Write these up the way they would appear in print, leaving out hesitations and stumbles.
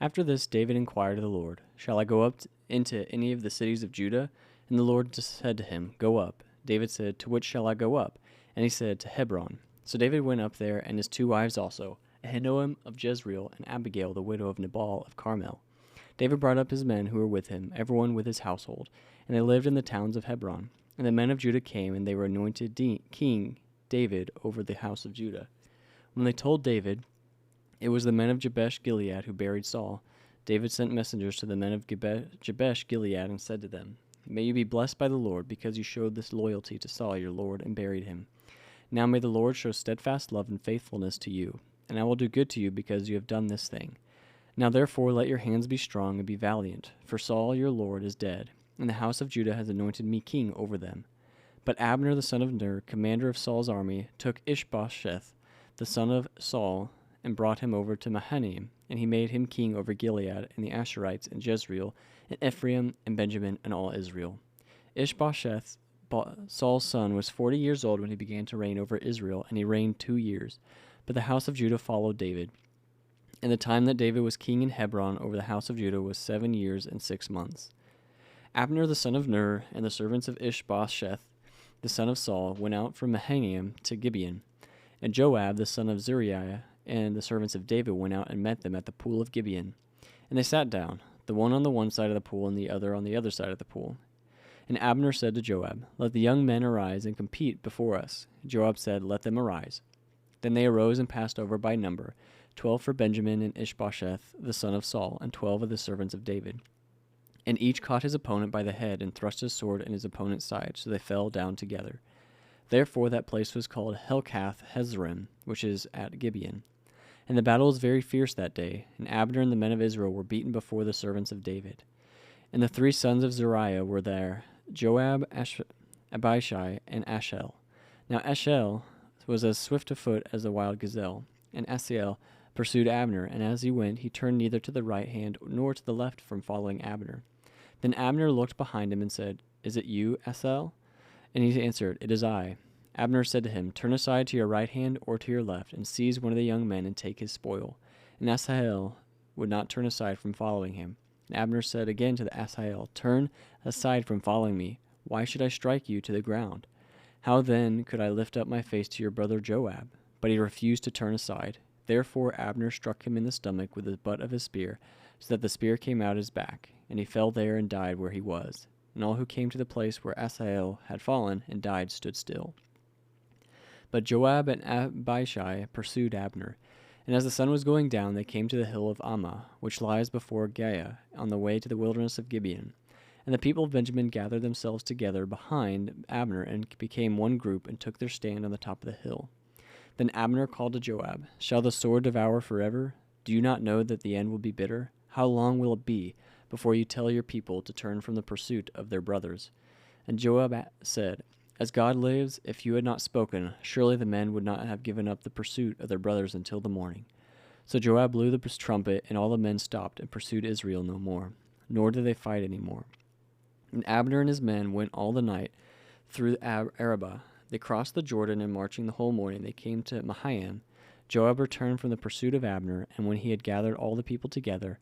After this, David inquired of the Lord, "Shall I go up into any of the cities of Judah?" And the Lord said to him, "Go up." David said, "To which shall I go up?" And he said, "To Hebron." So David went up there, and his 2 wives also, Ahinoam of Jezreel, and Abigail the widow of Nabal of Carmel. David brought up his men who were with him, everyone with his household, and they lived in the towns of Hebron. And the men of Judah came, and they were anointed King David over the house of Judah. When they told David, it was the men of Jabesh Gilead who buried Saul, David sent messengers to the men of Jabesh Gilead and said to them, "May you be blessed by the Lord, because you showed this loyalty to Saul your lord and buried him. Now may the Lord show steadfast love and faithfulness to you, and I will do good to you because you have done this thing. Now therefore let your hands be strong and be valiant, for Saul your lord is dead, and the house of Judah has anointed me king over them." But Abner the son of Ner, commander of Saul's army, took Ishbosheth the son of Saul, and brought him over to Mahanaim, and he made him king over Gilead and the Asherites and Jezreel and Ephraim and Benjamin and all Israel. Ishbosheth, Saul's son, was 40 years old when he began to reign over Israel, and he reigned 2 years. But the house of Judah followed David. And the time that David was king in Hebron over the house of Judah was 7 years and 6 months. Abner the son of Ner and the servants of Ishbosheth the son of Saul went out from Mahanaim to Gibeon. And Joab the son of Zeruiah and the servants of David went out and met them at the pool of Gibeon. And they sat down, the one on the one side of the pool and the other on the other side of the pool. And Abner said to Joab, "Let the young men arise and compete before us." Joab said, "Let them arise." Then they arose and passed over by number, 12 for Benjamin and Ishbosheth the son of Saul, and 12 of the servants of David. And each caught his opponent by the head and thrust his sword in his opponent's side, so they fell down together. Therefore that place was called Helkath Hezrim, which is at Gibeon. And the battle was very fierce that day, and Abner and the men of Israel were beaten before the servants of David. And the 3 sons of Zeruiah were there, Joab, Abishai, and Ashel. Now Ashel was as swift of foot as a wild gazelle, and Asahel pursued Abner, and as he went, he turned neither to the right hand nor to the left from following Abner. Then Abner looked behind him and said, "Is it you, Asahel?" And he answered, "It is I." Abner said to him, "Turn aside to your right hand or to your left, and seize one of the young men and take his spoil." And Asahel would not turn aside from following him. And Abner said again to the Asahel, "Turn aside from following me. Why should I strike you to the ground? How then could I lift up my face to your brother Joab?" But he refused to turn aside. Therefore Abner struck him in the stomach with the butt of his spear, so that the spear came out his back, and he fell there and died where he was. And all who came to the place where Asahel had fallen and died stood still. But Joab and Abishai pursued Abner. And as the sun was going down, they came to the hill of Ammah, which lies before Giah, on the way to the wilderness of Gibeon. And the people of Benjamin gathered themselves together behind Abner and became one group and took their stand on the top of the hill. Then Abner called to Joab, "Shall the sword devour forever? Do you not know that the end will be bitter? How long will it be before you tell your people to turn from the pursuit of their brothers?" And Joab said, "As God lives, if you had not spoken, surely the men would not have given up the pursuit of their brothers until the morning." So Joab blew the trumpet, and all the men stopped and pursued Israel no more, nor did they fight any more. And Abner and his men went all the night through Arabah. They crossed the Jordan, and marching the whole morning, they came to Mahanaim. Joab returned from the pursuit of Abner, and when he had gathered all the people together,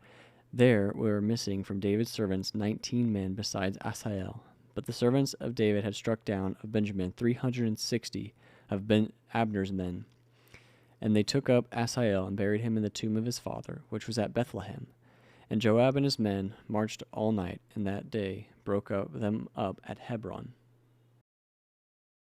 there were missing from David's servants 19 men besides Asahel. But the servants of David had struck down of Benjamin 360 of Abner's men. And they took up Asahel and buried him in the tomb of his father, which was at Bethlehem. And Joab and his men marched all night, and that day broke them up at Hebron.